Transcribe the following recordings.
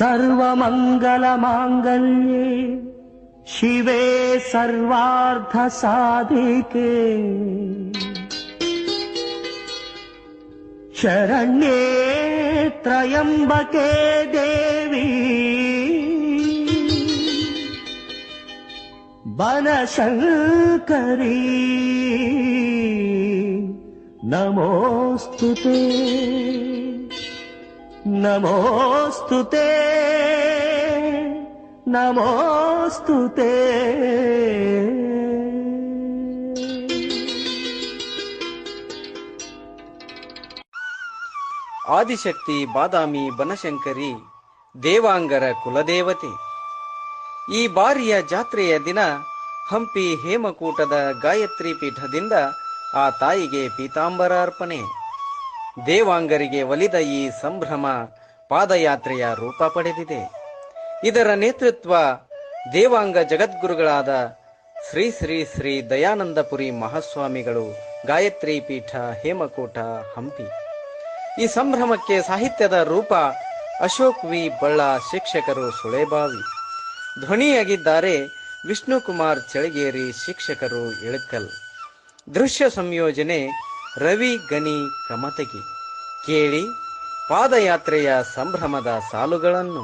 सर्वमङ्गलमाङ्गल्ये शिवे सर्वार्थसाधिके शरण्ये त्र्यम्बके देवी बनशङ्करी नमोऽस्तुते नमोऽस्तुते नमोऽस्तुते। ಆದಿಶಕ್ತಿ ಬಾದಾಮಿ ಬನಶಂಕರಿ ದೇವಾಂಗರ ಕುಲದೇವತೆ. ಈ ಬಾರಿಯ ಜಾತ್ರೆಯ ದಿನ ಹಂಪಿ ಹೇಮಕೂಟದ ಗಾಯತ್ರಿ ಪೀಠದಿಂದ ಆ ತಾಯಿಗೆ ಪೀತಾಂಬರ ಅರ್ಪಣೆ. ದೇವಾಂಗರಿಗೆ ಒಲಿದ ಈ ಸಂಭ್ರಮ ಪಾದಯಾತ್ರೆಯ ರೂಪ ಪಡೆದಿದೆ. ಇದರ ನೇತೃತ್ವ ದೇವಾಂಗ ಜಗದ್ಗುರುಗಳಾದ ಶ್ರೀ ಶ್ರೀ ಶ್ರೀ ದಯಾನಂದಪುರಿ ಮಹಾಸ್ವಾಮಿಗಳು, ಗಾಯತ್ರಿ ಪೀಠ, ಹೇಮಕೂಟ, ಹಂಪಿ. ಈ ಸಂಭ್ರಮಕ್ಕೆ ಸಾಹಿತ್ಯದ ರೂಪ ಅಶೋಕ್ ವಿ ಬಳ್ಳ, ಶಿಕ್ಷಕರು ಸುಳೆಬಾವಿ. ಧ್ವನಿಯಾಗಿದ್ದಾರೆ ವಿಷ್ಣುಕುಮಾರ್ ಚಳಗೇರಿ, ಶಿಕ್ಷಕರು ಇಳಕಲ್. ದೃಶ್ಯ ಸಂಯೋಜನೆ ರವಿ ಗಣಿ ಕಮತಗಿ. ಕೇಳಿ ಪಾದಯಾತ್ರೆಯ ಸಂಭ್ರಮದ ಸಾಲುಗಳನ್ನು.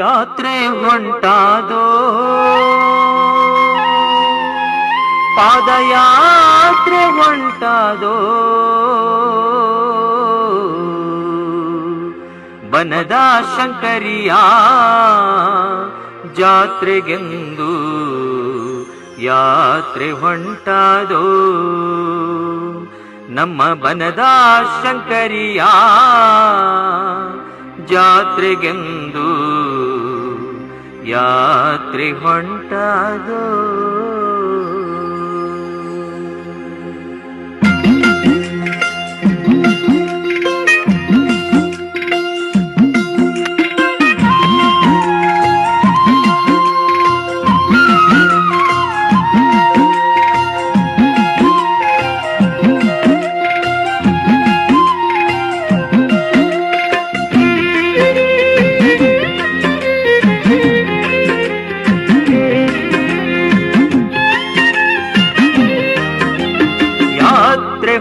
ಯಾತ್ರೆ ಹೊಂಟಾದೋ ಪಾದಯಾತ್ರೆ ಹೊಂಟಾದೋ ಬನದ ಶಂಕರಿಯ ಜಾತ್ರೆಗೆಂದು ಯಾತ್ರೆ ಹೊಂಟಾದೋ. ನಮ್ಮ ಬನದ ಶಂಕರಿಯ ಜಾತ್ರೆಗೆಂದು ಯಾತ್ರೆ ಹೊಂಟಾದೋ.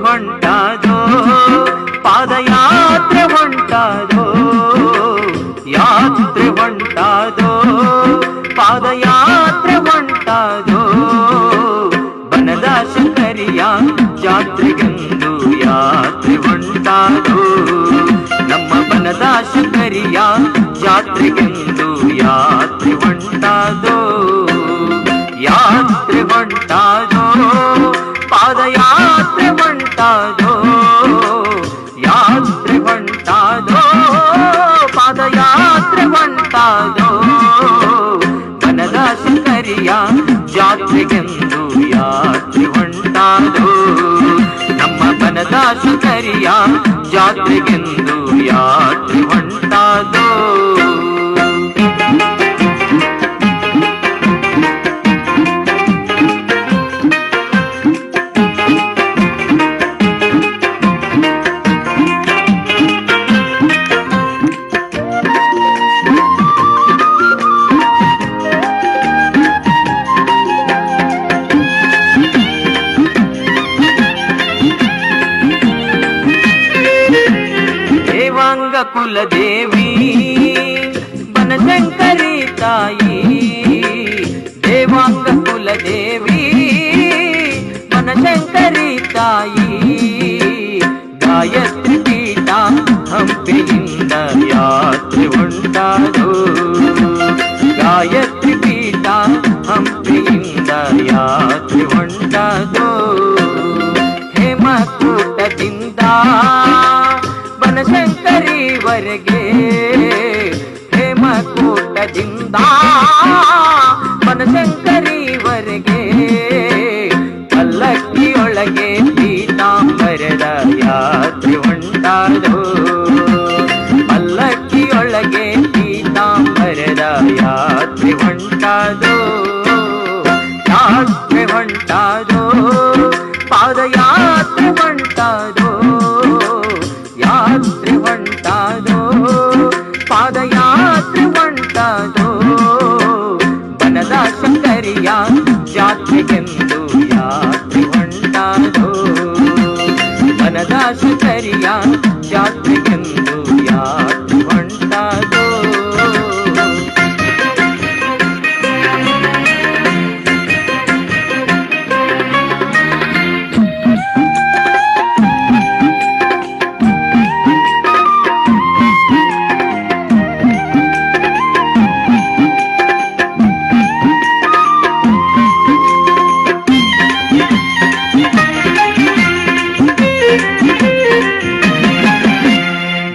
ಹೊಂಟಾದೋ ಪಾದಯಾತ್ರೆ ಹೊಂಟಾದೋ, ಯಾತ್ರೆ ಹೊಂಟಾದೋ ಪಾದಯಾತ್ರೆ ಹೊಂಟಾದೋ. ಬನದ ಶಂಕರಿಯ ಜಾತ್ರೆಗೆಂದು ಯಾತ್ರೆ ಹೊಂಟಾದೋ. ನಮ್ಮ ಬನದ ಶಂಕರಿಯ ಜಾತ್ರೆಗೆಂದು ಯಾತ್ರೆ ಹೊಂಟಾದೋ. ಯಾತ್ರೆ ಹೊಂಟಾದೋ ಪಾದಯಾತ್ರೆ ಹೊಂಟಾದೋ. ಯಾತ್ರೆ ಹೊಂಟಾದೋ ಪಾದಯಾತ್ರೆ ಹೊಂಟಾದೋ. ಬನದ ಶಂಕರಿಯ ಜಾತ್ರೆಗೆಂದು ಯಾತ್ರೆ ಹೊಂಟಾದೋ. ನಮ್ಮ ಬನದ ಶಂಕರಿಯ ಜಾತ್ರೆಗೆಂದು ಯಾತ್ರೆ ಹೊಂಟಾದೋ. ಕುಲದೇವಿ ಬನಶಂಕರಿ ತಾಯಿ, ದೇವಾಂಗ ಕುಲದೇವಿ ಬನಶಂಕರಿ ತಾಯಿ. ಗಾಯತ್ರಿ ಪೀಠ ಹಂಪಿಯಿಂದ ಯಾತ್ರೆ ಹೊಂಟಾದೋ. ಗಾಯತ್ರಿ ಪೀಠ ಹಂಪಿಯಿಂದ ಯಾತ್ರೆ ಹೊಂಟಾದೋ. ಹೇಮಕೂಟದಿಂದ ಬನಶಂಕರಿವರೆಗೆ, ಹೇಮಕೂಟದಿಂದ ಬನಶಂಕರಿವರೆಗೆ. ಪಲ್ಲಕ್ಕಿಯೊಳಗೆ ಪೀತಾಂಬರದ ಯಾತ್ರೆ ಹೊಂಟಾದೋ. ಪಲ್ಲಕ್ಕಿಯೊಳಗೆ ಪೀತಾಂಬರದ ಯಾತ್ರೆ ಹೊಂಟಾದೋ. ಯಾತ್ರೆ ಹೊಂಟಾದೋ ಪಾದಯಾತ್ರೆ ಹೊಂಟಾದೋ. ಯಾತ್ರೆ ಹೊಂಟಾದೋ ಕರಿಯ ಜಾತ್ರೆಗೆಂದು ಯಾತ್ರೆ ಹೊಂಟಾದೋ ಬನದಾಸ ಕರಿಯ ಜಾತ್ರೆಗೆಂದು ಯಾತ್ರೆ ಹೊಂಟಾದೋ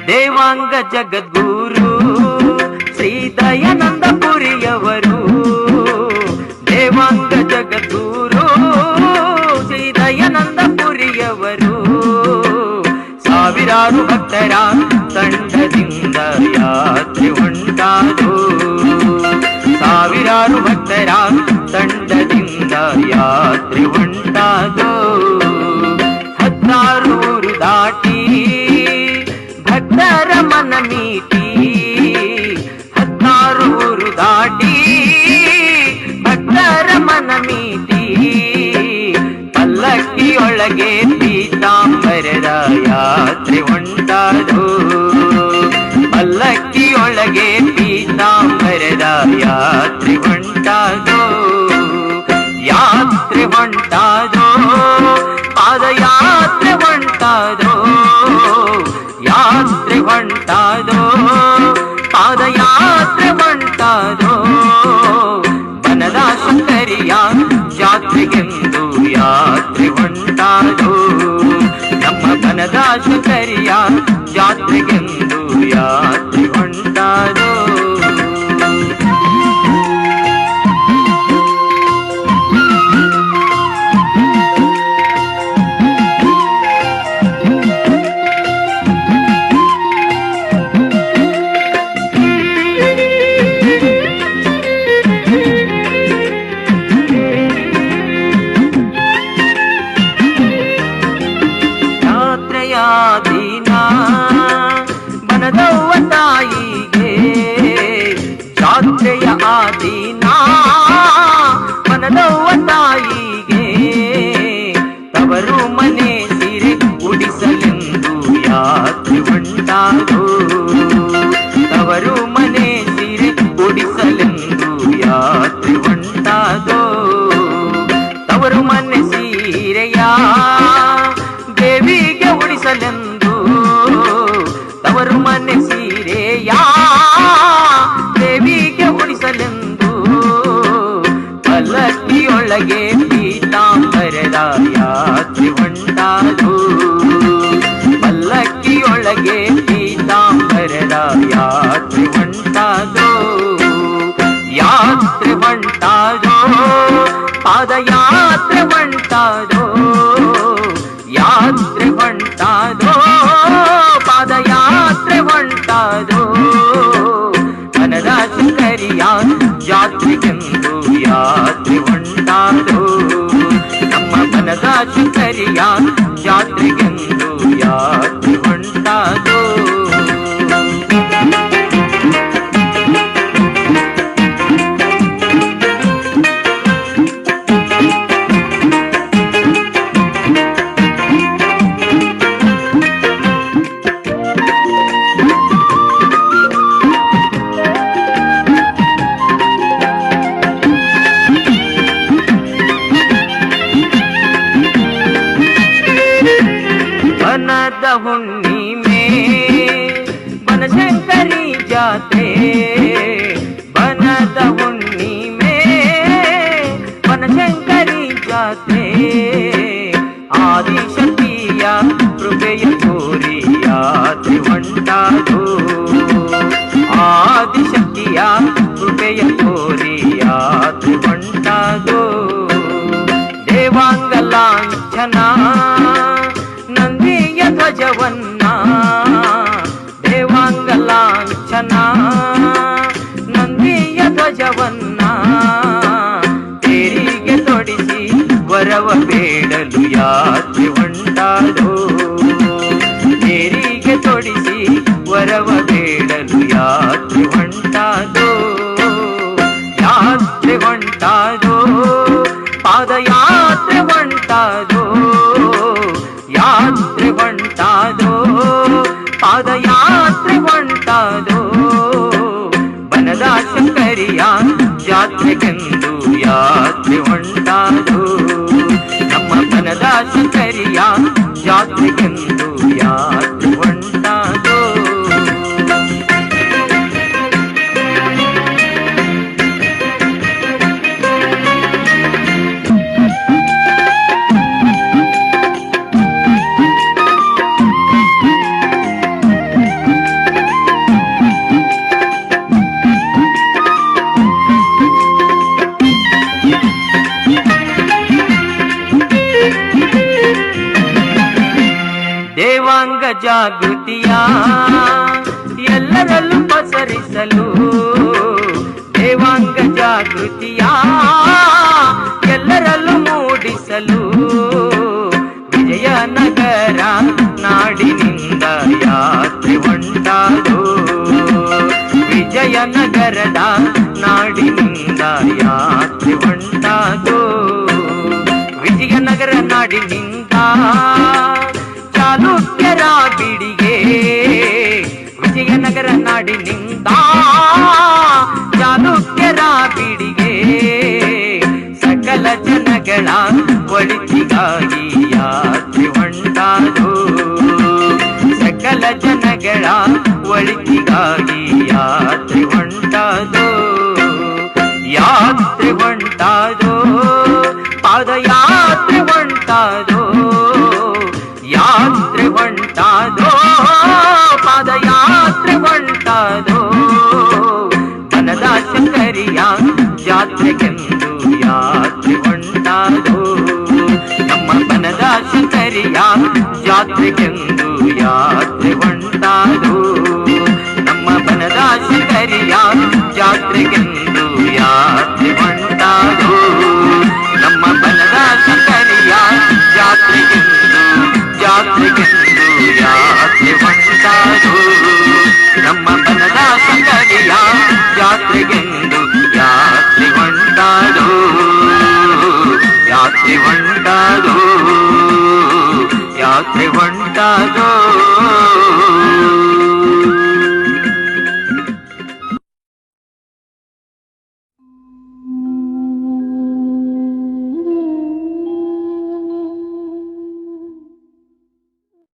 ದೇವಾಂಗ ಜಗದ್ಗುರು ಶ್ರೀ ದಯಾನಂದ ಪುರಿಯವರು ದೇವಾಂಗ ಜಗದ್ಗುರು ಶ್ರೀ ದಯಾನಂದ ಪುರಿಯವರು ಸಾವಿರಾರು ಭಕ್ತರ ತಂಡದಿಂದ ಯಾತ್ರೆ ಹೊಂಟಾದೋ ಸಾವಿರಾರು ಭಕ್ತರ ತಂಡದಿಂದ ಯಾತ್ರೆ ಹೊಂಟಾದೋ 16 ಊರು ದಾಟಿ ಭಕ್ತರ ಮನ ಮೀಟಿ 16 ಊರು ದಾಟಿ ಭಕ್ತರ ಮನ ಮೀಟಿ ಪಲ್ಲಕ್ಕಿಯೊಳಗೆ ಪೀತಾಂಬರದ ಯಾತ್ರೆ ಹೊಂಟಾದೋ ಪಲ್ಲಕ್ಕಿಯೊಳಗೆ ಪೀತಾಂಬರದ ಯಾತ್ರೆ ಹೊಂಟಾದೋ ಯಾತ್ರೆ ಹೊಂಟಾದೋ ಪಾದಯಾತ್ರೆ ಹೊಂಟಾದೋ ಯಾತ್ರೆ ಹೊಂಟಾದೋ ಪಾದಯಾತ್ರೆ ಹೊಂಟಾದೋ ಬನದಾಸ ಕರಿಯ ಜಾತ್ರೆಗೆಂದು ಯಾತ್ರೆ ಹೊಂಟಾದೋ ನಮ್ಮ ಬನದಾಸ ಕರಿಯ ಜಾತ್ರೆಗೆಂದು ಯಾತ್ರೆ ಹೊಂಟಾದೋ ದಿನ ಬನದವ್ವ ತಾಯಿಗೆ ಜಾತ್ರೆಯ ಆದಿನ ಬನದವ್ವ ತಾಯಿಗೆ ತವರು ಮನೆ ಸಿರೆ ಉಡಿಸಲೆಂದು ಯಾತ್ರೆ ಹೊಂಟಾದೋ ತವರು ಮನೆ ಸಿರೆ ಉಡಿಸಲೆಂದು ಯಾತ್ರೆ ಹೊಂಟಾದೋ ತವರು ಮನೆ ಸೀರೆಯ ದೇವಿಗೆ ಉಡಿಸಲೆಂದು ತವರು ಮನೆ ಸೀರೆಯ ದೇವಿಗೆ ಉಡಿಸಲೆಂದು ಪಲ್ಲಕ್ಕಿಯೊಳಗೆ ಪೀತಾಂಬರದ ಯಾತ್ರೆ ಹೊಂಟಾದೋ ಪಲ್ಲಕ್ಕಿಯೊಳಗೆ ಪೀತಾಂಬರದ ಯಾತ್ರೆ ಹೊಂಟಾದೋ ಯಾತ್ರೆ ಹೊಂಟಾದೋ ಪಾದಯಾತ್ರೆ ಹೊಂಟಾದೋ ಯಾತ್ರೆ ಹೊಂಟಾದೋ ಪಾದಯಾತ್ರೆ ಹೊಂಟಾದೋ ಬನದಾಸ ಕರಿಯ ಜಾತ್ರೆಗೆಂದು ಯಾತ್ರೆ ಹೊಂಟಾದೋ ನಮ್ಮ ಬನದಾಸ ಕರಿಯ ಜಾತ್ರೆಗೆಂದು ಯಾತ್ರೆ ಹೊಂಟಾದೋ ಬನದ ಹುಣ್ಣಿಮೆ ಬನಶಂಕರಿ ಜಾತ್ರೆ ಬನದ ಹುಣ್ಣಿಮೆ ಬನಶಂಕರಿ ಜಾತ್ರೆ ಆದಿಶಕ್ತಿಯ ಕೃಪೆಯ ಕೋರಿ ಯಾತ್ರೆ ಹೊಂಟಾದೋ ಆದಿಶಕ್ತಿಯ ಕೃಪೆಯ ಕೋರಿ ಯಾತ್ರೆ ಹೊಂಟಾದೋ ದೇವಾಂಗ ಲಾಂಛನ ನಂದಿಯ ಧ್ವಜವನ್ನ ದೇವಾಂಗ ಲಾಂಛನ ನಂದಿಯ ಧ್ವಜವನ್ನ ತೇರಿಗೆ ತೊಡಿಸಿ ವರವ ಬೇಡಲು ಯಾತ್ರೆ ಹೊಂಟಾದೋ ತೇರಿಗೆ ತೊಡಿಸಿ ವರವ ಬೇಡಲು ಯಾತ್ರೆ ಹೊಂಟಾದೋ ಯಾತ್ರೆ ಹೊಂಟಾದೋ ಪಾದಯಾತ್ರೆ ಹೊಂಟಾದೋ ಯಾತ್ರೆ ಹೊಂಟಾದೋ ಪಾದಯಾತ್ರೆ ಹೊಂಟಾದೋ ಬನದ ಶಂಕರಿಯ ಜಾತ್ರೆಗೆಂದು ಯಾತ್ರೆ ಹೊಂಟಾದೋ ನಮ್ಮ ಬನದ ಶಂಕರಿಯ ಜಾತ್ರೆಗೆಂದು ಯಾತ್ರೆ ಹೊಂಟಾದೋ ದೇವಾಂಗ ಜಾಗೃತಿಯ ಎಲ್ಲರಲ್ಲೂ ಪಸರಿಸಲು ದೇವಾಂಗ ಜಾಗೃತಿಯ ಎಲ್ಲರಲ್ಲೂ ಮೂಡಿಸಲು ವಿಜಯನಗರ ನಾಡಿನಿಂದ ಯಾತ್ರೆ ಹೊಂಟಾದೋ ವಿಜಯನಗರದ ನಾಡಿನಿಂದ ಯಾತ್ರೆ ಹೊಂಟಾದೋ ವಿಜಯನಗರ ನಾಡಿನಿಂದ ಚಾಲುಕ್ಯರ ಬಿಡಿಗೆ ವಿಜಯನಗರ ನಾಡಿನಿಂದ ಚಾಲುಕ್ಯರ ಬಿಡಿಗೆ ಸಕಲ ಜನಗಳ ಒಳಿತಿಗಾಗಿ ಯಾತ್ರೆ ಹೊಂಟಾದೋ ಸಕಲ ಜನಗಳ ಒಳಿತಿಗಾಗಿ ಯಾತ್ರೆ ಹೊಂಟಾದೋ ಯಾತ್ರೆ ಹೊಂಟಾದೋ ಪಾದಯಾತ್ರೆ ಹೊಂಟಾದೋ ಯಾತ್ರೆ ಹೊಂಟಾದೋ ಪಾದಯಾತ್ರೆ ಹೊಂಟಾದೋ ಬನದ ಶಂಕರಿಯ ಜಾತ್ರೆಗೆಂದು ಯಾತ್ರೆ ಹೊಂಟಾದೋ ನಮ್ಮ ಬನದ ಶಂಕರಿಯ ಜಾತ್ರೆಗೆಂದು ಯಾತ್ರೆ ಹೊಂಟಾದೋ ನಮ್ಮ ಬನದ ಶಂಕರಿಯ ಜಾತ್ರೆಗೆಂದು ಯಾತ್ರೆ ಹೊಂಟಾದೋ ನಮ್ಮ ಬನದ ಶಂಕರಿಯ ಜಾತ್ರೆಗೆಂದು ಯಾತ್ರೆ ಹೊಂಟಾದೋ ನಮ್ಮ ಬನದ ಶಂಕರಿಯ ಜಾತ್ರೆಗೆಂದು ಯಾತ್ರೆ ಹೊಂಟಾದೋ ಯಾತ್ರೆ ಹೊಂಟಾದೋ ಯಾತ್ರೆ ಹೊಂಟಾದೋ